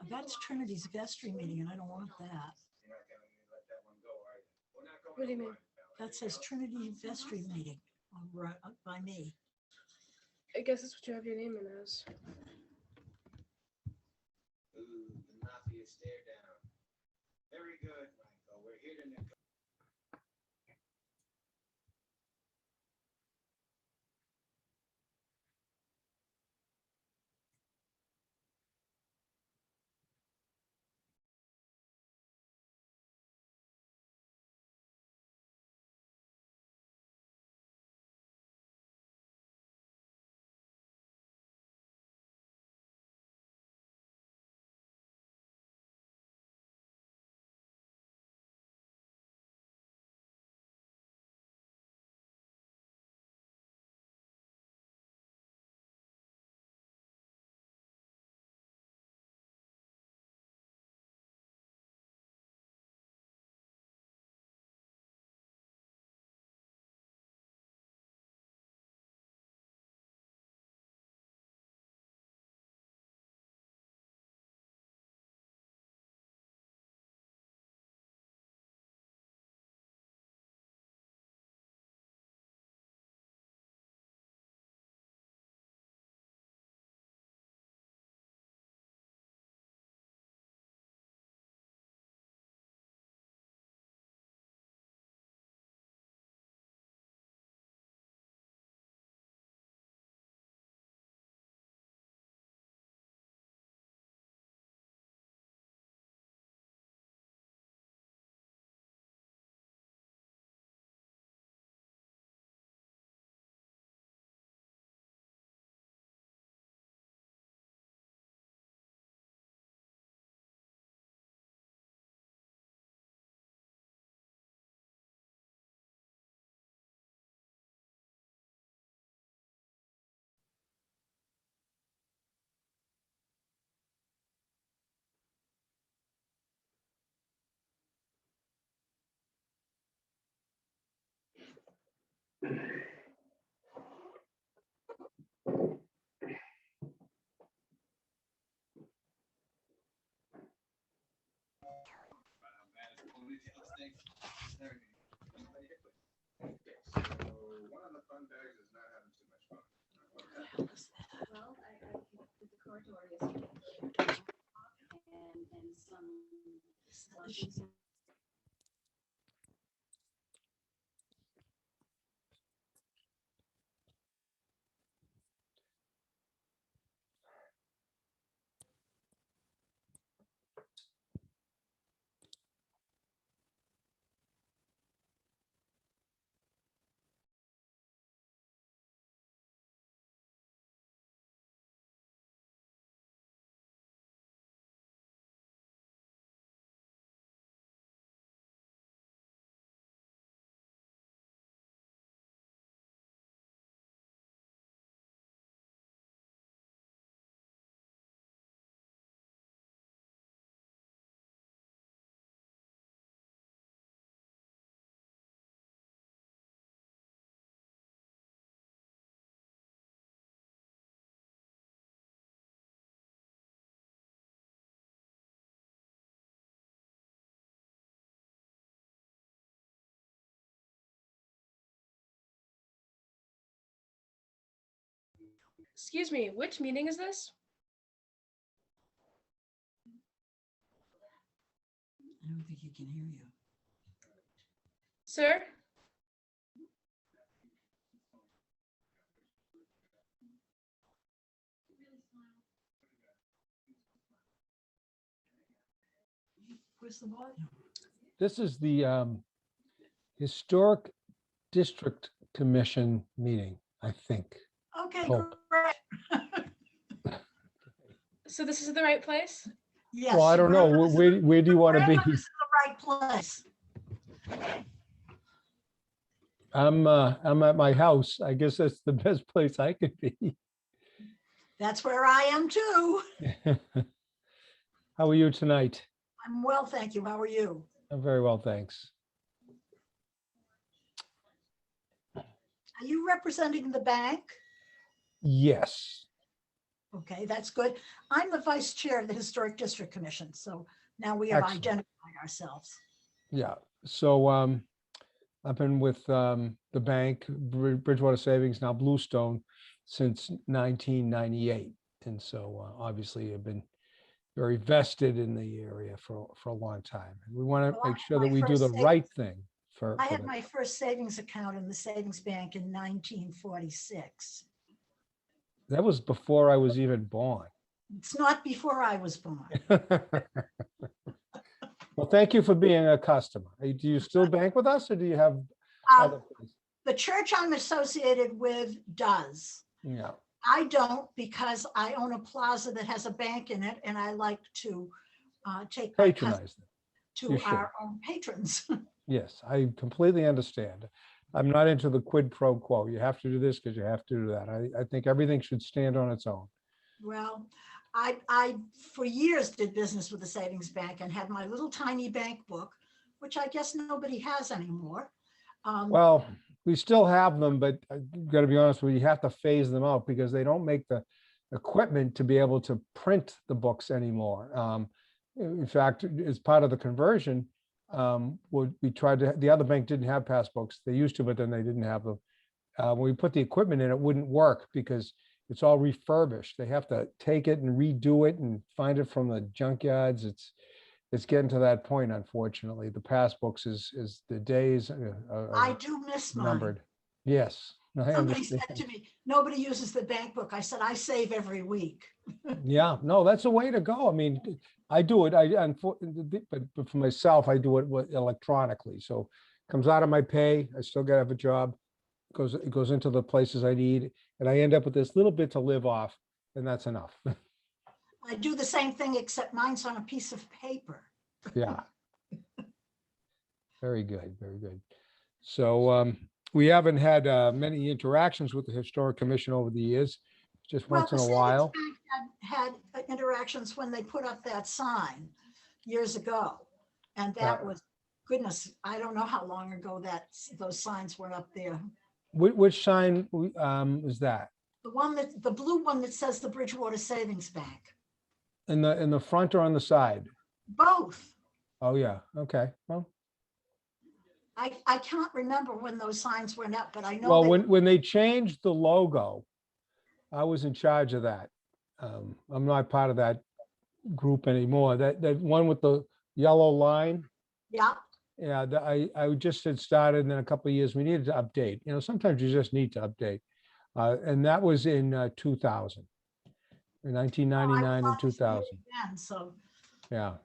That's Trinity's vestry meeting, and I don't want that. What do you mean? That says Trinity vestry meeting by me. I guess that's what you have your name in as. Ooh, the mafia stare down. Very good, Michael. We're here to negotiate. So one of the fun bags is not having too much fun. Well, I did the corridor yesterday. And some Excuse me, which meeting is this? I don't think he can hear you. Sir? Where's the volume? This is the Historic District Commission meeting, I think. Okay, Oh. great. So this is the right place? Yes. Well, I don't know. Grandma's- Where do you want to be? Grandma's in the right place. I'm at my house. I guess that's the best place I could be. That's where I am too. How are you tonight? I'm well, thank you. How are you? I'm very well, thanks. Are you representing the bank? Yes. Okay, that's good. I'm the vice chair of the Historic District Commission, so now we have Excellent. identified ourselves. Yeah. So I've been with the bank, Bridgewater Savings, now Bluestone, since 1998. And so obviously I've been very vested in the area for a long time. And we want Well, to I make had sure that my we do first the right savings- thing for I had the- my first savings account in the savings bank in 1946. That was before I was even born. It's not before I was born. Well, thank you for being a customer. Do you still bank with us or do you have other Um, places? The church I'm associated with does. Yeah, I don't because I own a plaza that has a bank in it and I like to take my customers patronize them. to You should. our own patrons. Yes, I completely understand. I'm not into the quid pro quo. You have to do this because you have to do that. I think everything should stand on its own. Well, I for years did business with the savings bank and had my little tiny bank book, which I guess nobody has anymore. Well, we still have them, but I got to be honest with you, you have to phase them out because they don't make the equipment to be able to print the books anymore. In fact, as part of the conversion, we tried to, the other bank didn't have passbooks. They used to, but then they didn't have them. When we put the equipment in, it wouldn't work because it's all refurbished. They have to take it and redo it and find it from the junkyards. It's getting to that point, unfortunately. The passbooks is the days I do miss mine. numbered. Yes, I Somebody said understand. to me, nobody uses the bank book. I said, I save every week. Yeah, no, that's the way to go. I mean, I do it. But for myself, I do it electronically. So it comes out of my pay. I still gotta have a job. It goes into the places I need, and I end up with this little bit to live off, and that's enough. I do the same thing, except mine's on a piece of paper. Yeah. Very good, very good. So we haven't had many interactions with the Historic Commission over the years, just Well, once the in a savings while. bank had interactions when they put up that sign years ago. And that was, goodness, I don't know how long ago those signs were up there. Which sign is that? The blue one that says the Bridgewater Savings Bank. In the front or on the side? Both. Oh, yeah, okay, well. I can't remember when those signs went up, but I know. Well, they- when they changed the logo, I was in charge of that. I'm not part of that group anymore. That one with the yellow line. Yeah, Yeah, I just had started, and then a couple of years, we needed to update. You know, sometimes you just need to update. And that was in 2000, in 1999 and 2000. again, so Yeah.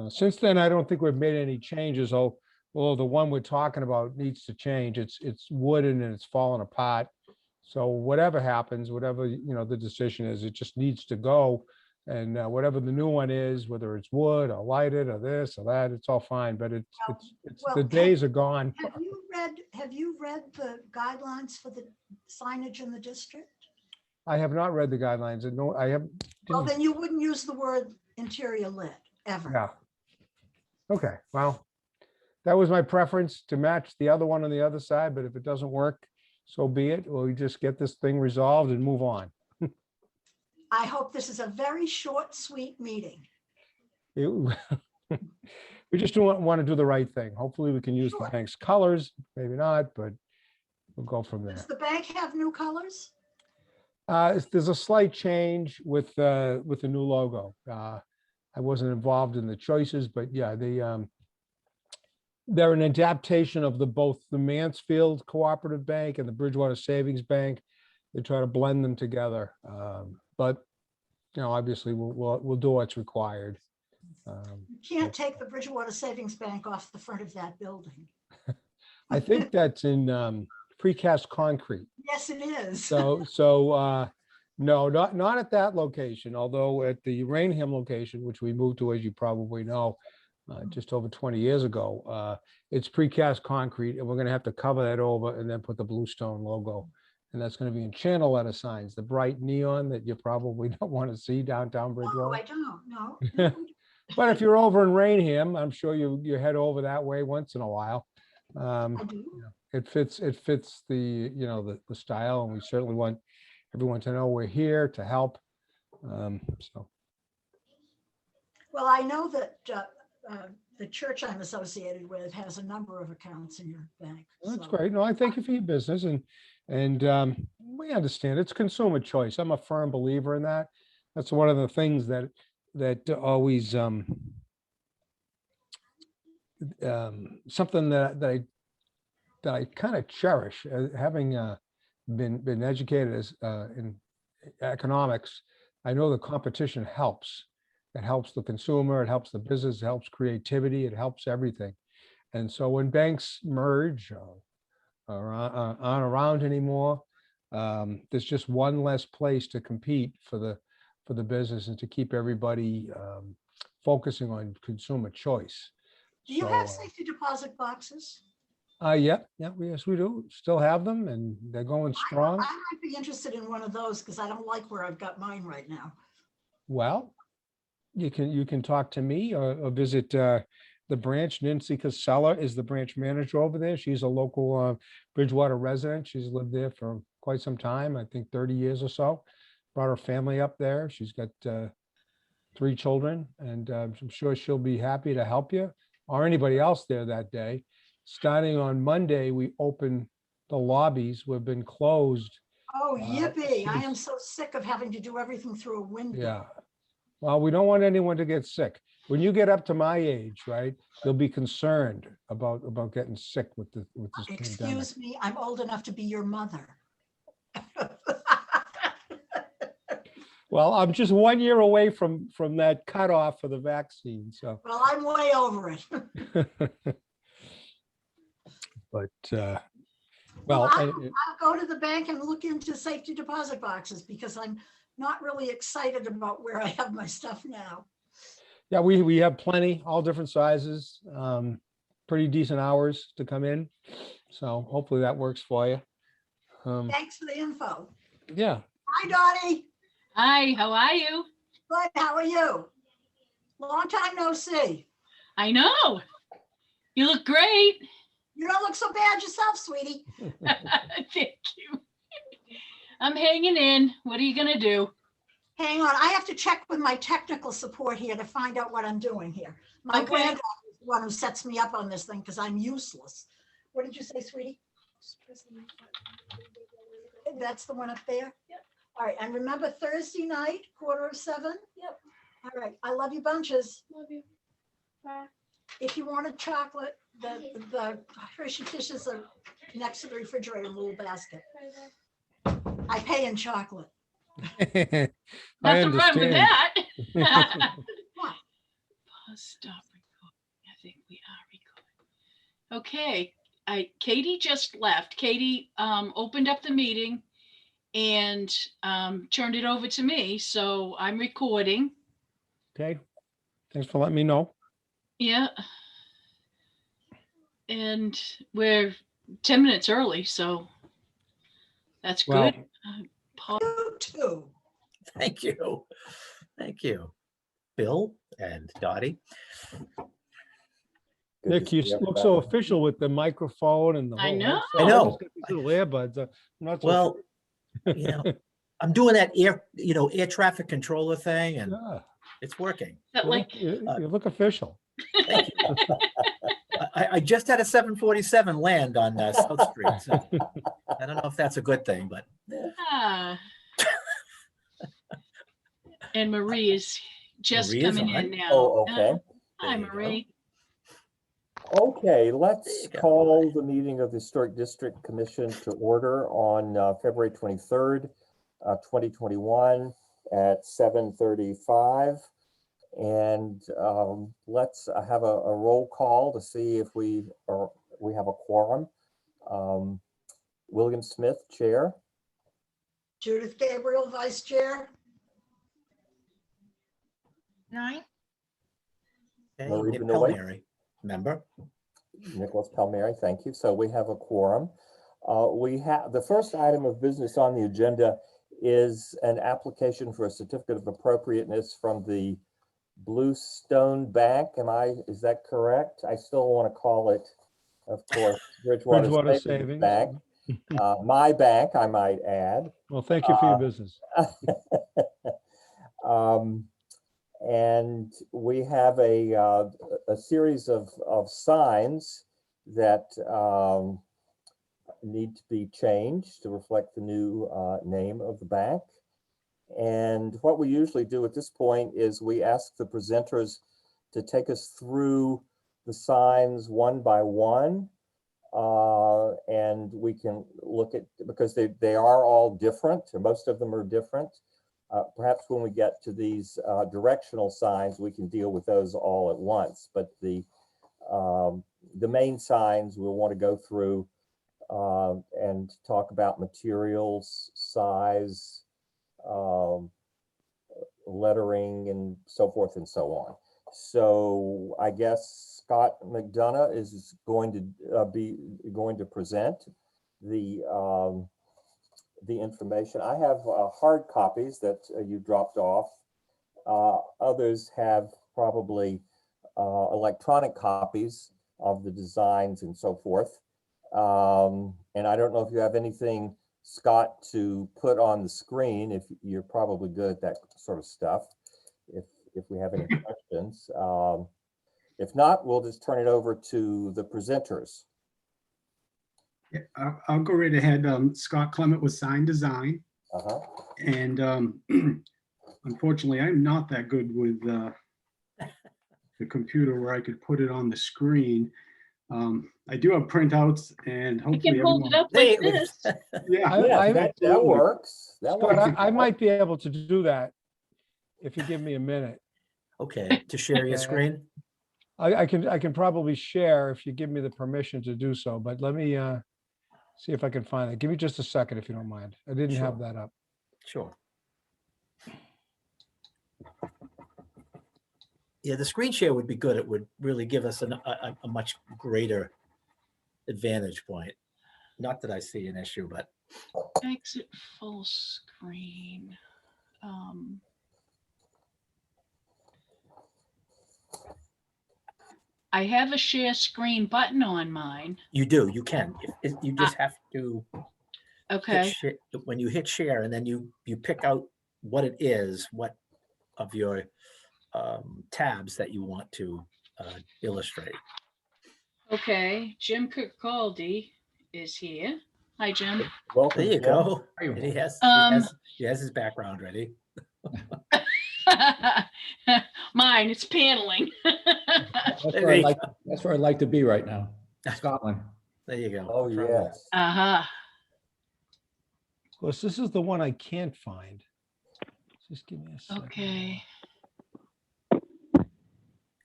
Since then, I don't think we've made any changes. Although the one we're talking about needs to change. It's wooden and it's falling apart. So whatever happens, whatever, the decision is, it just needs to go. And whatever the new one is, whether it's wood or lighted or this or that, it's all fine. But Well, the days are gone. have you read the guidelines for the signage in the district? I have not read the guidelines and no, I have. Well, then you wouldn't use the word interior lit ever. Yeah. Okay, well, that was my preference to match the other one on the other side, but if it doesn't work, so be it. We'll just get this thing resolved and move on. I hope this is a very short, sweet meeting. We just don't want to do the right thing. Hopefully we can use the Sure. bank's colors, maybe not, but we'll go from Does there. the bank have new colors? There's a slight change with the new logo. I wasn't involved in the choices, but yeah, they're an adaptation of both the Mansfield Cooperative Bank and the Bridgewater Savings Bank. They try to blend them together. But, obviously we'll do what's required. You can't take the Bridgewater Savings Bank off the front of that building. I think that's in precast concrete. Yes, it is. So no, not at that location, although at the Rainham location, which we moved to, as you probably know, just over 20 years ago, it's precast concrete, and we're going to have to cover that over and then put the Bluestone logo. And that's going to be in channel letter signs, the bright neon that you probably don't want to see downtown No, Bridgewater. I don't, no. No, But if you're over in Rainham, I'm sure you head over that way once in a while. I do. it fits the, the style, and we certainly want everyone to know we're here to help. So, Well, I know that the church I'm associated with has a number of accounts in your bank. that's so- great. No, I thank you for your business, and we understand it's consumer choice. I'm a firm believer in that. That's one of the things that always something that I kind of cherish, having been educated as in economics. I know the competition helps. It helps the consumer, it helps the business, it helps creativity, it helps everything. And so when banks merge or aren't around anymore, there's just one less place to compete for the business and to keep everybody focusing on consumer choice. Do you So, have safety deposit boxes? yeah, yes, we do. Still have them, and they're going strong. I might be interested in one of those because I don't like where I've got mine right now. Well, you can talk to me or visit the branch. Nancy Casella is the branch manager over there. She's a local Bridgewater resident. She's lived there for quite some time, I think 30 years or so. Brought her family up there. She's got 3 children, and I'm sure she'll be happy to help you or anybody else there that day. Starting on Monday, we open the lobbies. We've been closed. Oh, yippee. I am since- so sick of having to do everything through a window. Yeah. Well, we don't want anyone to get sick. When you get up to my age, right, you'll be concerned about getting sick with this pandemic. Excuse me, I'm old enough to be your mother. Well, I'm just 1 year away from that cutoff for the vaccine, so. Well, I'm way over it. But, Well, well, I'll go to the bank and look into safety deposit boxes because I'm not really excited about where I have my stuff now. yeah, we have plenty, all different sizes, pretty decent hours to come in. So hopefully that works for you. Thanks for the info. Yeah, Hi, Dottie. Hi, how are you? Good, how are you? Long time no see. I know. You look great. You don't look so bad yourself, sweetie. Thank you. I'm hanging in. What are you gonna do? Hang on, I have to check with my technical support here to find out what I'm doing here. My Okay. granddaughter is the one who sets me up on this thing because I'm useless. What did you say, sweetie? That's the one up there? Yep. All right, and remember Thursday night, 6:45? Yep. All right, I love you bunches. Love you. Bye. If you want a chocolate, the Hershey Kisses are next to the refrigerator in a little basket. Bye. Bye. I pay in chocolate. I Nothing wrong with understand. that. What? Pause, stop recording. I think we are recording. Okay, Katie just left. Katie opened up the meeting and turned it over to me, so I'm recording. Okay, thanks for letting me know. Yeah. And we're 10 minutes early, so that's Well, good. Pause. You too. Thank you. Thank you, Bill and Dottie. Nick, you look so official with the microphone and the I whole know. headset. I know. just got these little earbuds. I'm not so Well, you know, I'm doing that air traffic controller thing, and yeah, it's working. That like you look official. Thank you. I just had a 747 land on South Street, so I don't know if that's a good thing, but ah. And Marie is just Marie is coming on. in now. Oh, okay. Hi, There you go. Marie. Okay, There let's you go. call the meeting of the Historic District Commission to order on February 23rd, 2021 at 7:35. And let's have a roll call to see if we have a quorum. William Smith, Chair. Judith Gabriel, Vice Chair. Nine. Okay, Marie Nick Benoit. Palmieri, member. Nicholas Palmieri, thank you. So we have a quorum. We have, the first item of business on the agenda is an application for a certificate of appropriateness from the Bluestone Bank. Is that correct? I still want to call it of course, Bridgewater Bridgewater Savings Savings. Bank. My bank, I might add. Well, thank you for your business. And we have a series of signs that need to be changed to reflect the new name of the bank. And what we usually do at this point is we ask the presenters to take us through the signs one by one. And we can look at, because they are all different, and most of them are different. Perhaps when we get to these directional signs, we can deal with those all at once. But the main signs we'll want to go through and talk about materials, size, lettering, and so forth and so on. So I guess Scott McDonough is going to present the information. I have hard copies that you dropped off. Others have probably electronic copies of the designs and so forth. And I don't know if you have anything, Scott, to put on the screen. If you're probably good at that sort of stuff, if we have any questions. If not, we'll just turn it over to the presenters. Yeah, I'll go right ahead. Scott Clement with Sign Design. And unfortunately, I'm not that good with the computer where I could put it on the screen. I do have printouts, and You hopefully can hold it up Hey, like this. Yeah, That works. That Scott, works. I might be able to do that if you give me a minute. Okay, to share your Okay. screen? I can probably share if you give me the permission to do so, but let me see if I can find it. Give me just a second if you don't mind. I didn't have Sure. that up. Sure. Yeah, the screen share would be good. It would really give us a much greater advantage point. Not that I see an issue, but Exit full screen. I have a share screen button on mine. you do, you can. You just have to hit Okay, share, when you hit share, and then you pick out what it is, what of your tabs that you want to illustrate. okay. Jim Kirkcaldy is here. Hi, Jim. Welcome, There you Jim. go. And he has his background ready. Mine, it's paneling. There you go. That's where I'd like to be right now, Scotland. There you go. Oh, What's wrong with that? yes. Uh-huh. Of course, this is the one I can't find. Just give me a second. Okay.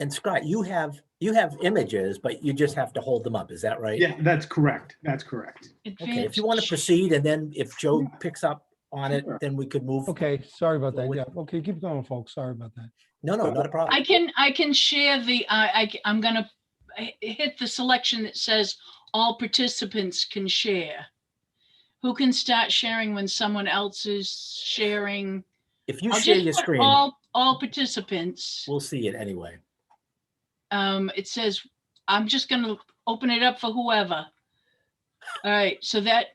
And Scott, you have images, but you just have to hold them up. Is that right? yeah, that's correct. That's correct. Okay, if you want to Advanced- proceed, and then if Joe picks up on it, Sure. then we could move. Okay, sorry about that. Forward. Yeah, okay, keep going, folks. Sorry about that. No, not a problem. I can share the, I'm gonna hit the selection that says all participants can share. Who can start sharing when someone else is sharing? If you I'll share just your put screen, all participants. we'll see it anyway. It says, I'm just gonna open it up for whoever. All right, so that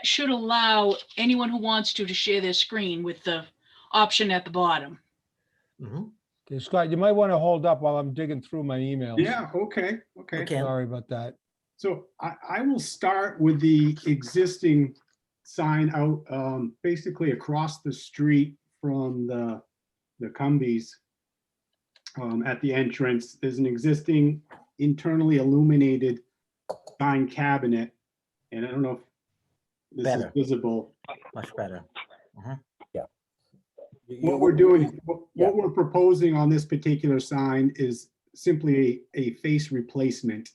should allow anyone who wants to share their screen with the option at the bottom. Mhm. Okay, Scott, you might want to hold up while I'm digging through my emails. Yeah, okay. Okay. Sorry about that. So I will start with the existing sign out, basically across the street from the Cumbies. At the entrance, there's an existing internally illuminated sign cabinet. And I don't know if this Better. is visible. Much better. What we're doing, Yeah. what we're proposing on this particular sign is simply a face replacement.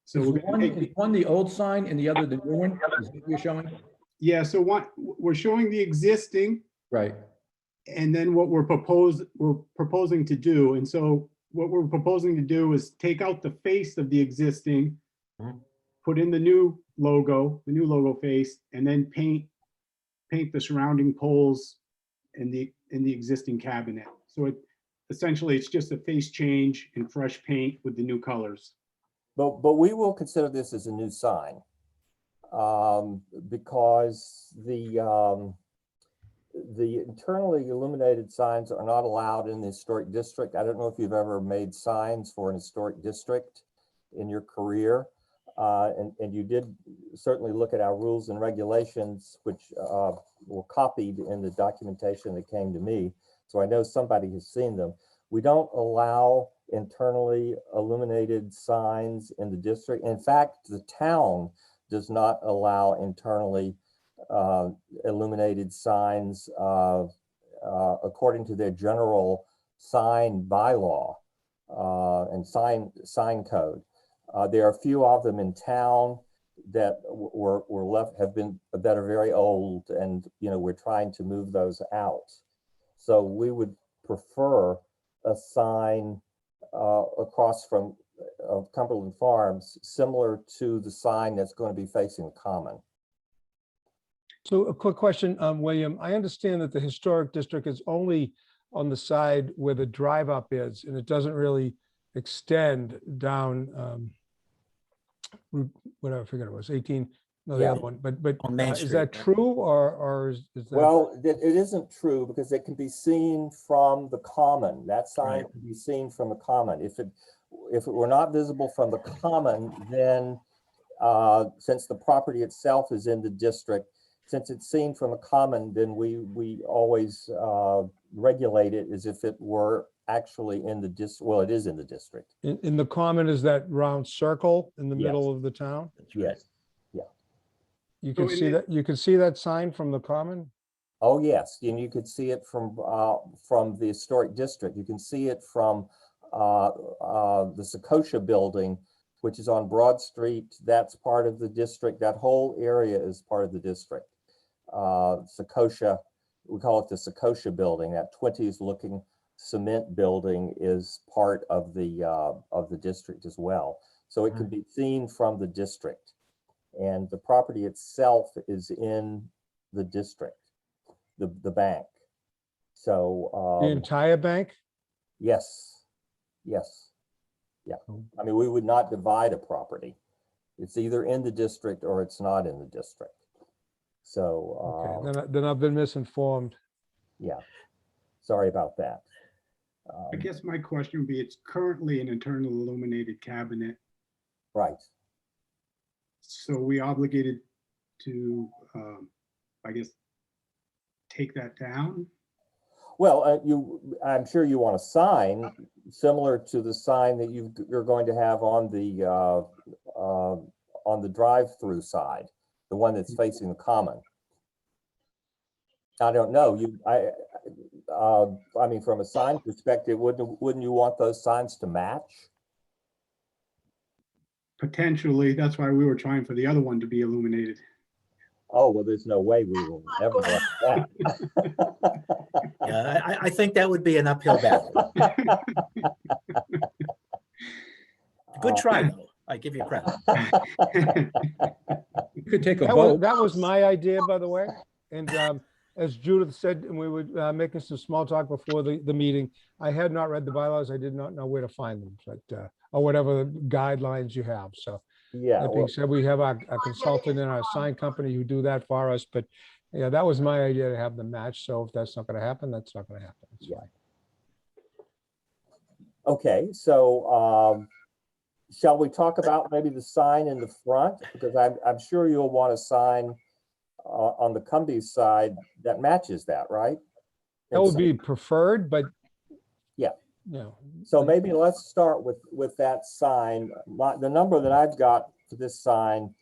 So Is we're gonna take one the old sign and the other the new one? Is that what you're showing? yeah, so we're showing the existing Right. and then what we're proposing to do. And so what we're proposing to do is take out the face of the existing, Mhm. put in the new logo face, and then paint the surrounding poles in the existing cabinet. So essentially it's just a face change and fresh paint with the new colors. But we will consider this as a new sign. Because the internally illuminated signs are not allowed in the historic district. I don't know if you've ever made signs for an historic district in your career. And you did certainly look at our rules and regulations, which were copied in the documentation that came to me. So I know somebody has seen them. We don't allow internally illuminated signs in the district. In fact, the town does not allow internally illuminated signs according to their general sign bylaw and sign code. There are a few of them in town that that are very old, and we're trying to move those out. So we would prefer a sign across from Cumberland Farms, similar to the sign that's going to be facing the common. So a quick question, William, I understand that the historic district is only on the side where the drive up is, and it doesn't really extend down Route, whatever, I forget it was 18, no, the Yeah. other one, but On Main is Street, that right? true, or is that? Well, it isn't true, because it can be seen from the common. That sign Right. can be seen from the common. If it were not visible from the common, then since the property itself is in the district, since it's seen from a common, then we always regulate it as if it were actually in the district. Well, it is in the district. In the common is that round circle in the Yes. middle of the town? That's right. Yes. You So can see that, you can see that sign from the common? Oh, yes, and you could see it from the historic district. You can see it from the Secocia building, which is on Broad Street. That's part of the district. That whole area is part of the district. Secocia, we call it the Secocia building. That 20s looking cement building is part of the district as well. So it can be seen from the district, and the property itself is in the district. The bank. So The entire bank? yes, yeah. I mean, we would not divide a property. It's either in the district or it's not in the district. So Okay, then I've been misinformed. yeah, sorry about that. I guess my question would be, it's currently an internal illuminated cabinet. Right. So we obligated to, I guess, take that down? Well, I'm sure you want a sign similar to the sign that you're going to have on the drive-through side, the one that's facing the common. I don't know. I mean, from a sign perspective, wouldn't you want those signs to match? Potentially, that's why we were trying for the other one to be illuminated. Oh, well, there's no way we will ever want that. Yeah, I think that would be an uphill battle. Good try, though. I give you credit. You could take a That was, vote. that was my idea, by the way. And as Judith said, and we were making some small talk before the meeting, I had not read the bylaws. I did not know where to find them, but or whatever guidelines you have. So Yeah, that well, being said, we have our consultant and our sign company who do that for us. But yeah, that was my idea, to have them match. So if that's not going to happen, that's not going to happen. It's Yeah. fine. okay, so shall we talk about maybe the sign in the front? Because I'm sure you'll want a sign on the Cumbies side that matches that, right? That would be preferred, but Yeah. you know, So maybe let's start with that sign. The number that I've got for this sign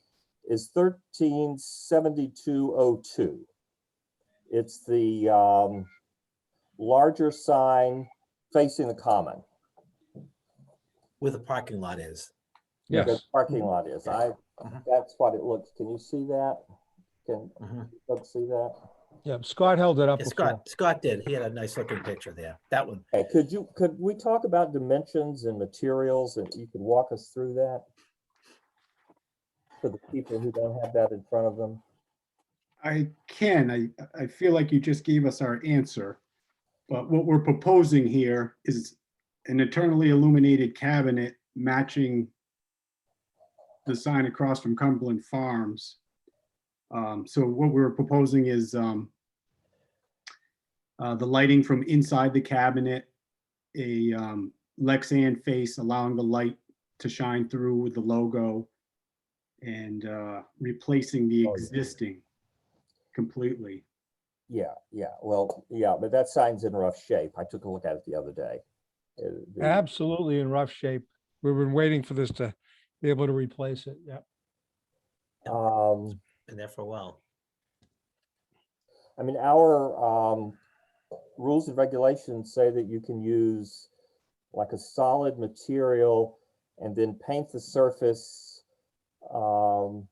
is 137202. It's the larger sign facing the common. Where the parking lot is. The yes. parking lot is. That's what it looks. Can you see that? Can folks see that? Yeah, Scott held it up Yeah, before. Scott did. He had a nice looking picture there. That one. Okay, could we talk about dimensions and materials, and you could walk us through that for the people who don't have that in front of them? I can. I feel like you just gave us our answer. But what we're proposing here is an internally illuminated cabinet matching the sign across from Cumberland Farms. So what we're proposing is the lighting from inside the cabinet, a Lexan face allowing the light to shine through with the logo, and replacing the Oh, yeah. existing completely. Yeah, well, yeah, but that sign's in rough shape. I took a look at it the other day. Absolutely in rough shape. We've been waiting for this to be able to replace it. Yeah. Been there for a while. I mean, our rules and regulations say that you can use like a solid material and then paint the surface. So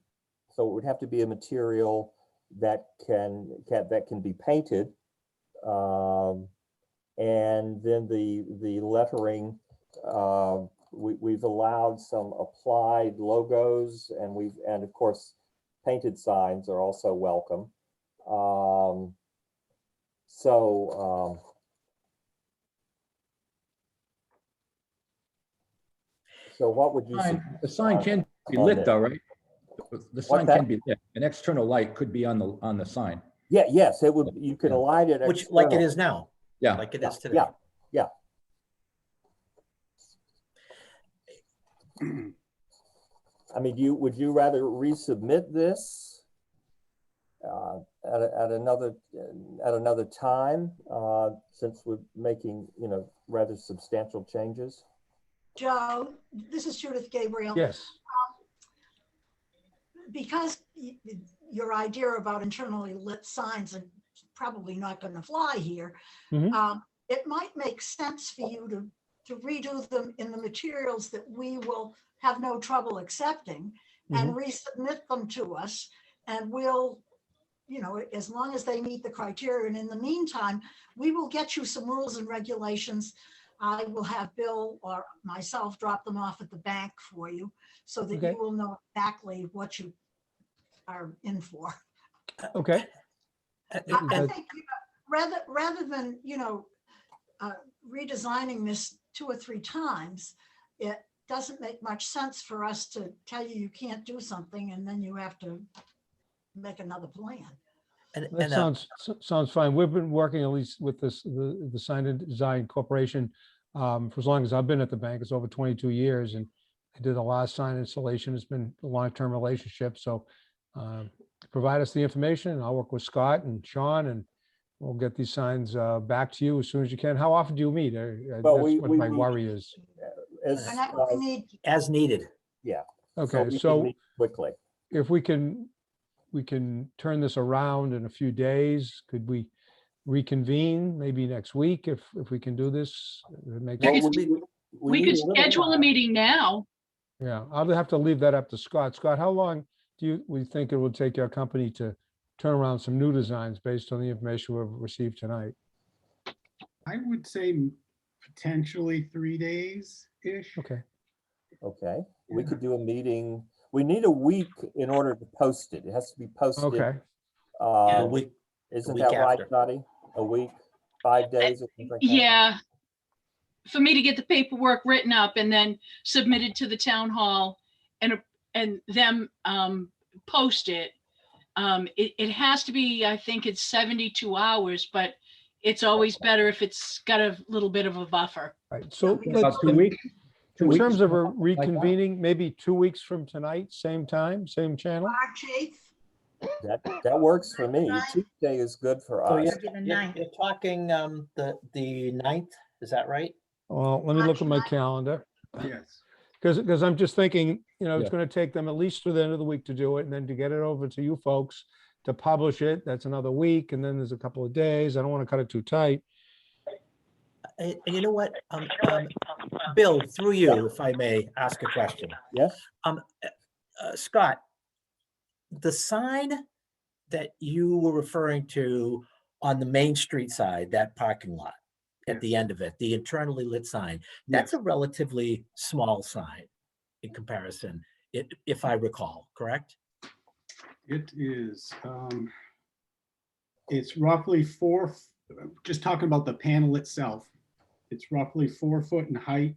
it would have to be a material that can be painted. And then the lettering, we've allowed some applied logos, and of course, painted signs are also welcome. So what would you say? The sign can be on lit this? though, right? The sign that? can be lit. An external light could be on the sign. Yeah, yes, it would. You can light it Which, like it externally. is now, Yeah. like it is today. Yeah. I mean, would you rather resubmit this at another time, since we're making, rather substantial changes? Joe, this is Judith Gabriel. Yes. Because your idea about internally lit signs are probably not going to fly here, Mhm. it might make sense for you to redo them in the materials that we will have no trouble accepting, and resubmit them to us. And we'll, as long as they meet the criteria. And in the meantime, we will get you some rules and regulations. I will have Bill or myself drop them off at the bank for you, so that Okay. you will know exactly what you are in for. Okay. I That- think rather than redesigning this 2 or 3 times, it doesn't make much sense for us to tell you can't do something and then you have to make another plan. That sounds fine. We've been working at least with the Sign and Design Corporation for as long as I've been at the bank. It's over 22 years, and I did the last sign installation. It's been a long-term relationship. So provide us the information, and I'll work with Scott and Sean, and we'll get these signs back to you as soon as you can. How often do you meet? That's what my worry is. Whenever we need, As needed. Yeah. Okay, we can so meet quickly. if we can turn this around in a few days, could we reconvene maybe next week if we can do this? It makes I sense. guess we need could a little schedule a time. meeting now. Yeah, I'll have to leave that up to Scott. Scott, how long we think it will take your company to turn around some new designs based on the information we've received tonight? I would say potentially 3 days-ish. Okay, Okay, we Yeah. could do a meeting. We need a week in order to post it. It has to be posted. okay. A Um, week, Isn't week that right, after. Scotty? A week, 5 days or something like that? Yeah. For me to get the paperwork written up and then submitted to the town hall and them post it. It has to be, I think it's 72 hours, but it's always better if it's got a little bit of a buffer. Right, so About let's, 2 weeks. 2 in weeks, terms of a something like that. reconvening, maybe 2 weeks from tonight, same time, same channel? March 8th, That works for me. Right. Tuesday is good for So us. you're talking the 9th, is that right? Well, let me look at my March 9th. calendar. Yes. Because I'm just thinking, it's Yeah. going to take them at least to the end of the week to do it, and then to get it over to you folks to publish it, that's another week, and then there's a couple of days. I don't want to cut it too tight. And you know what? Bill, through you, if I may ask a question. Yes? Scott, the sign that you were referring to on the Main Street side, that parking lot at the end of it, the internally lit sign, that's a relatively small sign in comparison, if I recall, correct? It is, it's roughly 4 just talking about the panel itself. It's roughly 4 foot in height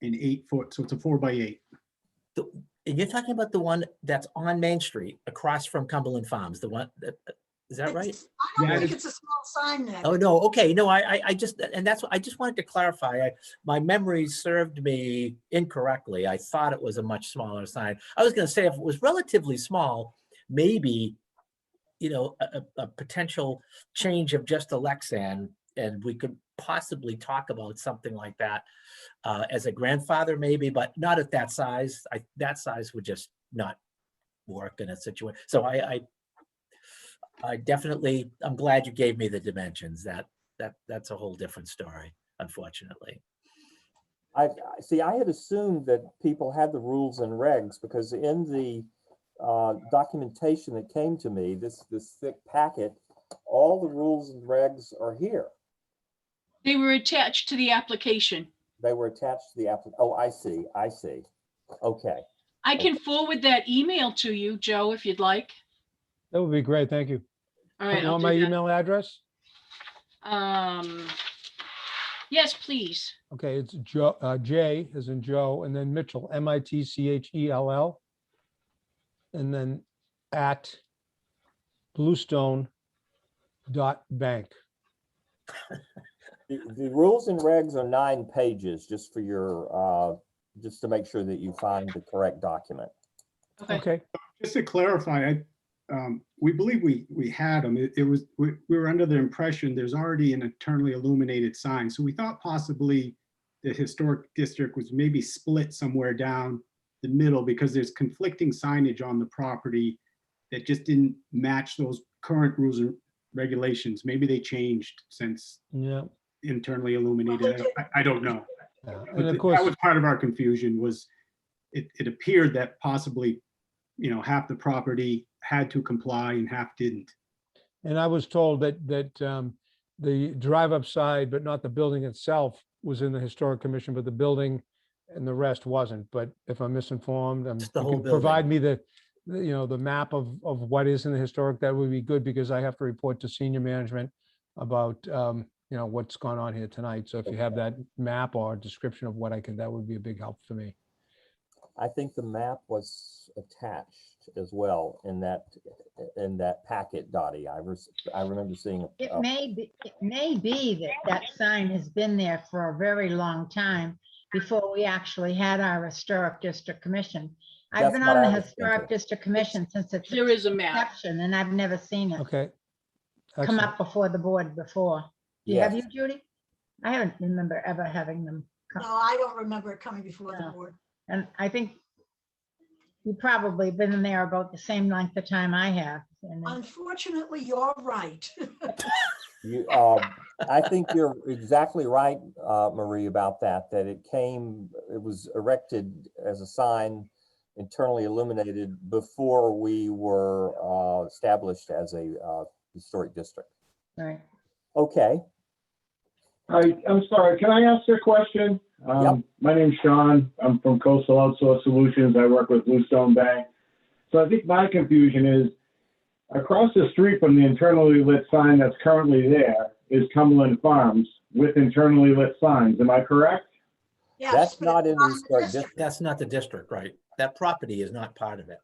and 8 foot, so it's a 4x8. And you're talking about the one that's on Main Street across from Cumberland Farms, the one that, is that right? I don't That think is- it's a small sign, Nick. Oh, no, okay, no, I just, and that's what I just wanted to clarify. My memory served me incorrectly. I thought it was a much smaller sign. I was gonna say if it was relatively small, maybe, you know, a potential change of just a Lexan, and we could possibly talk about something like that as a grandfather maybe, but not at that size. That size would just not work in a situation. So I definitely, I'm glad you gave me the dimensions. That's a whole different story, unfortunately. See, I had assumed that people had the rules and regs because in the documentation that came to me, this thick packet, all the rules and regs are here. They were attached to the application. They were attached to the app. Oh, I see. Okay. I can forward that email to you, Joe, if you'd like. That would be great. Thank you. All right, You I'll want do my that. email address? Yes, please. Okay, it's Joe, J as in Joe, and then Mitchell, Mitchell, and then at bluestone.bank. The rules and regs are 9 pages, just for your, just to make sure that you find the correct document. Okay, Just to clarify, we believe we had them. We were under the impression there's already an internally illuminated sign. So we thought possibly the historic district was maybe split somewhere down the middle because there's conflicting signage on the property that just didn't match those current rules and regulations. Maybe they changed since yeah. internally illuminated. I don't know. Yeah. But And of that course, was part of our confusion, was it appeared that possibly, you know, half the property had to comply and half didn't. and I was told that the drive-up side, but not the building itself, was in the historic commission, but the building and the rest wasn't. But if I'm misinformed, Just the you whole can provide building. me the map of what is in the historic. That would be good because I have to report to senior management about what's gone on here tonight. So if you have that map or description of what that would be a big help for me. I think the map was attached as well in that packet, Dottie. I remember seeing It may be that sign has been there for a very long time before we actually had our historic district commission. I've That's been what on I the was historic thinking. district commission since its There is a map. inception, and I've never seen it Okay. come Excellent. up before the board before. Do you have Yes. you, Judy? I don't remember ever having them No, come. I don't remember it coming before the No. board. And I think you've probably been in there about the same length of time I have. And then- Unfortunately, you're right. I think you're exactly right, Marie, about that it was erected as a sign internally illuminated before we were established as a historic district. Right. Okay, Hi, I'm sorry, can I ask a question? Yep. My name's Sean. I'm from Coastal Outsource Solutions. I work with Bluestone Bank. So I think my confusion is across the street from the internally lit sign that's currently there is Cumberland Farms with internally lit signs. Am I correct? Yes, that's but not it's in the not historic district. district. That's not the district, right? That property is not part of it.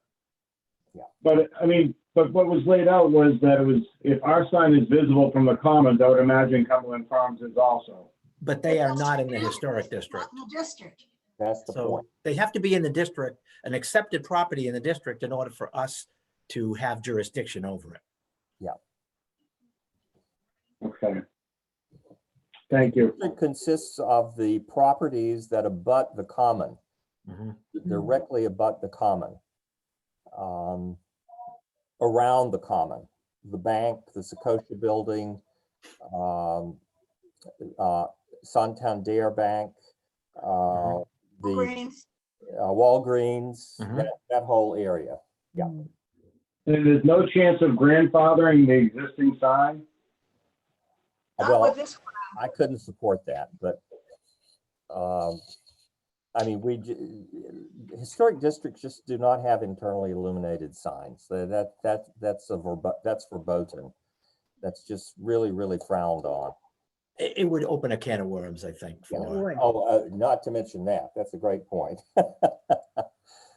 But I mean, but what was laid out was that it was, if our sign is visible from the commons, I would imagine Cumberland Farms is also. But they are not in the historic It's district. not in the district. That's the So point. they have to be in the district, an accepted property in the district in order for us to have jurisdiction over it. Okay. Thank you. It consists of the properties that abut the common, Mhm. directly abut the common, around the common, the bank, the Secoshia building, Santander Bank, the Greens. Walgreens, Mhm. that whole area. Yeah. Mm. And there's no chance of grandfathering the existing sign? Not Well, with this one. I couldn't support that, but I mean, historic districts just do not have internally illuminated signs. That's verboten. That's just really, really frowned on. It would open a can of worms, I think, It for, would. Oh, not to mention that. That's a great point.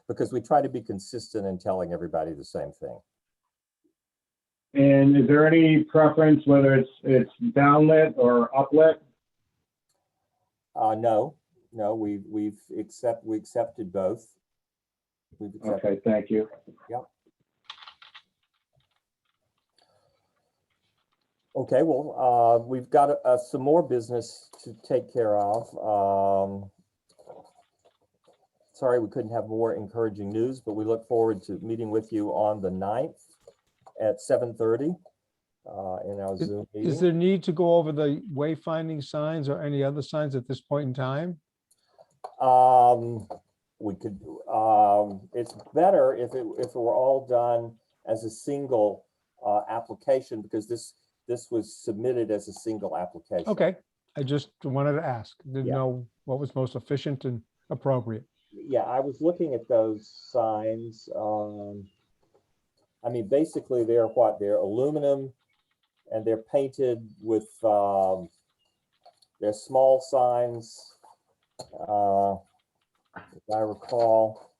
Because we try to be consistent in telling everybody the same thing. And is there any preference whether it's downlit or uplit? No, we accepted both. We've accepted, Okay, thank you. okay, well, we've got some more business to take care of. Sorry, we couldn't have more encouraging news, but we look forward to meeting with you on the 9th at 7:30 in our Zoom meeting. Is there need to go over the wayfinding signs or any other signs at this point in time? We could, it's better if it were all done as a single application, because this was submitted as a single application. Okay, I just wanted to ask, didn't Yeah. know what was most efficient and appropriate. Yeah, I was looking at those signs. I mean, basically they're what? They're aluminum and they're painted with, they're small signs. If I recall,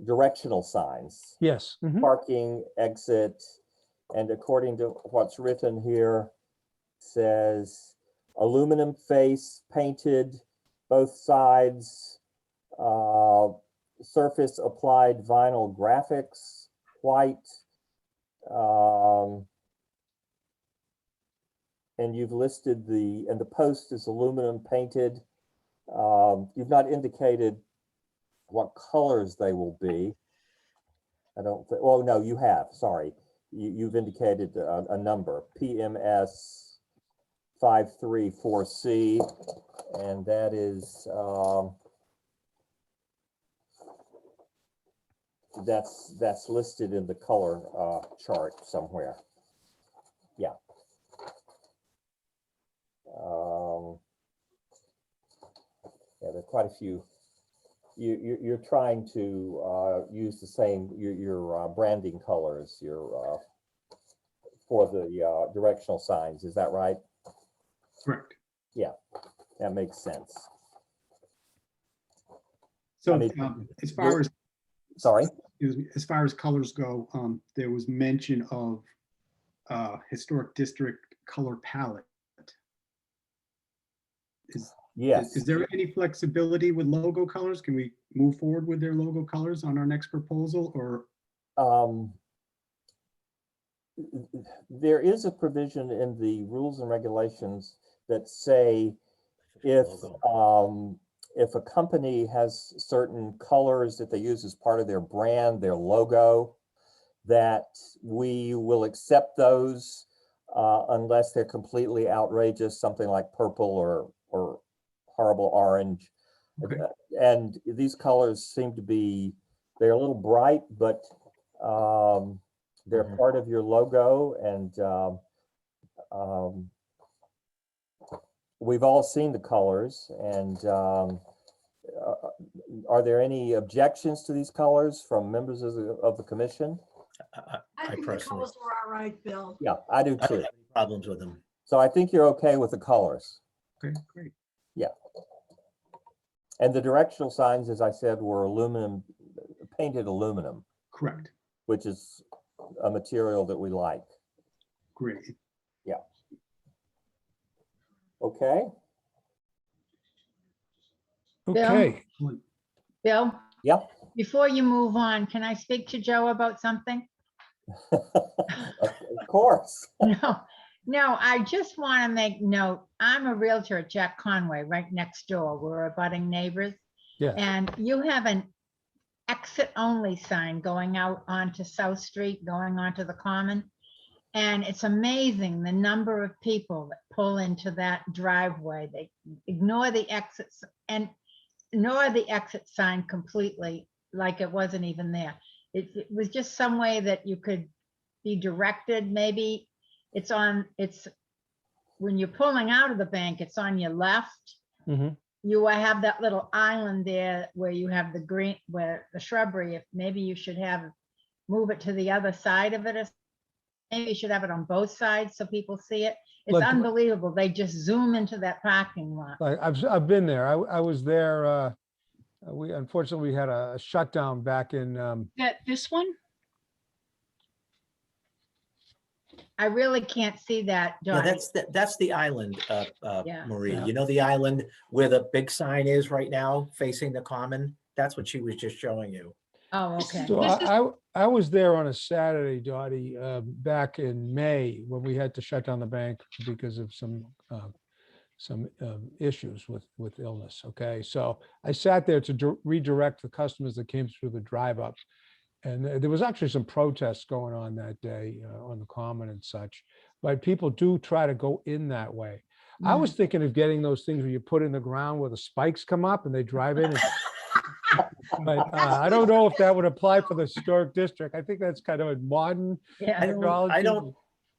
directional signs, Yes. Mhm. parking, exit, and according to what's written here, says aluminum face painted both sides, surface applied vinyl graphics, white, and you've listed and the post is aluminum painted. You've not indicated what colors they will be. I don't think, well, no, you have, sorry. You've indicated a number, PMS 534C, and that is, that's listed in the color chart somewhere. Yeah. Yeah, there are quite a few. You're trying to use the same your branding colors, for the directional signs. Is that right? Correct. Yeah, that makes sense. So I mean, as far as, Sorry. excuse me, as far as colors go, there was mention of historic district color palette. Yes. Is there any flexibility with logo colors? Can we move forward with their logo colors on our next proposal, or? There is a provision in the rules and regulations that say if a company has certain colors that they use as part of their brand, their logo, that we will accept those unless they're completely outrageous, something like purple or horrible orange. Okay. And these colors seem to be, they're a little bright, but they're part of your logo, and we've all seen the colors. And are there any objections to these colors from members of the commission? I think the personally, colors are all right, Bill. Yeah, I do I don't too. have any problems with them. So I think you're okay with the colors. Okay, great. And the directional signs, as I said, were aluminum, painted aluminum, Correct. which is a material that we like. Great. Okay. Okay. Bill? Yep. Before you move on, can I speak to Joe about something? Of course. No, I just want to make note, I'm a realtor at Jack Conway, right next door. We're abutting neighbors. Yeah. And you have an exit only sign going out onto South Street, going onto the Common. And it's amazing the number of people that pull into that driveway. They ignore the exits and ignore the exit sign completely, like it wasn't even there. It was just some way that you could be directed. Maybe it's when you're pulling out of the bank, it's on your left. Mhm. You have that little island there where you have the green, where the shrubbery, if maybe you should move it to the other side of it or maybe you should have it on both sides so people see it. It's Look- unbelievable. They just zoom into that parking lot. I've been there. I was there. We unfortunately we had a shutdown back in, This one? I really can't see that, Yeah, Dottie. that's the island, Yeah. Maria. Yeah. You know the island where the big sign is right now facing the common? That's what she was just showing you. Oh, okay. so This is- I was there on a Saturday, Dottie, back in May when we had to shut down the bank because of some issues with illness. Okay, so I sat there to redirect the customers that came through the drive up. And there was actually some protests going on that day on the common and such, but people do try to go in that way. I was thinking of getting those things where you put in the ground where the spikes come up and they drive in. But I don't know if that would apply for the historic district. I think that's kind of a modern Yeah. I technology. don't,